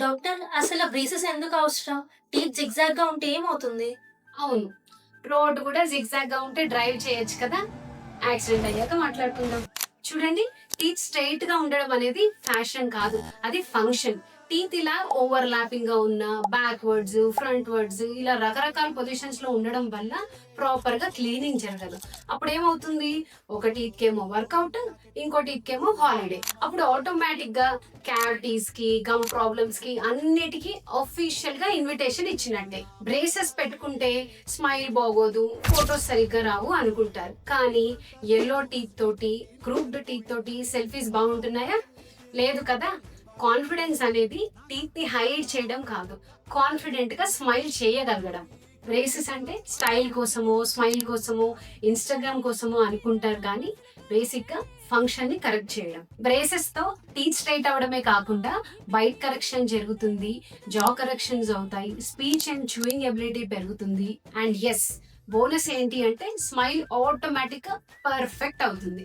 Doctor అసలు braces ఎందుకు అవసరం? టీత్ జిగ్‌జాగ్‌గా ఉంటే ఏమవుతుంది? అవును. రోడ్ కూడా జిగ్‌జాగ్‌గా ఉంటే డ్రైవ్ చేయొచ్చు కదా! యాక్సిడెంట్ అయ్యాక మాట్లాడుకుందాం. చూడండి, టీత్ స్ట్రెయిట్‌గా ఉండడం అనేది ఫ్యాషన్ కాదు. అది ఫంక్షన్. టీత్ ఇలా ఓవర్‌లాపింగ్‌గా ఉన్న, బ్యాక్‌వర్డ్స్, ఫ్రంట్‌వర్డ్స్ ఇలా రకరకాల పొజిషన్స్‌లో ఉండడం వల్ల ప్రాపర్‌గా క్లీనింగ్ జరగదు. అప్పుడేమవుతుంది? ఒక టీత్‌కేమో వర్కౌట్, ఇంకో టీత్‌కేమో హాలిడే. అప్పుడు ఆటోమేటిక్‌గా క్యావిటీస్‌కి, గమ్ ప్రాబ్లమ్స్‌కి అన్నిటికి ఆఫీషియల్‌గా ఇన్విటేషన్ ఇచ్చినట్టే. బ్రేసెస్ పెట్టుకుంటే స్మైల్ బాగోదు, ఫోటోస్ సరిగ్గా రావు అనుకుంటారు. కానీ యెల్లో టీత్ తోటి, క్రూక్డ్ టీత్ తోటి సెల్ఫీస్ బాగుంటున్నాయా? లేదు కదా! కాన్ఫిడెన్స్ అనేది టీత్ ని హైడ్ చేయడం కాదు, కాన్ఫిడెంట్ గా స్మైల్ చేయగలగడం. బ్రేసెస్ అంటే స్టైల్ కోసమో, స్మైల్ కోసమో, ఇన్‌స్టాగ్రామ్ కోసమో అనుకుంటారు కానీ బేసిక్ గా ఫంక్షన్ ని కరెక్ట్ చేయడం. బ్రేసెస్ తో టీత్ స్ట్రైట్ అవ్వడమే కాకుండా బైట్ కరెక్షన్ జరుగుతుంది, జా కరెక్షన్స్ అవుతాయి, స్పీచ్ అండ్ చూయింగ్ ఎబిలిటీ పెరుగుతుంది. అండ్ యెస్, బోనస్ ఏంటి అంటే స్మైల్ ఆటోమేటిక్ గా పర్ఫెక్ట్ అవుతుంది.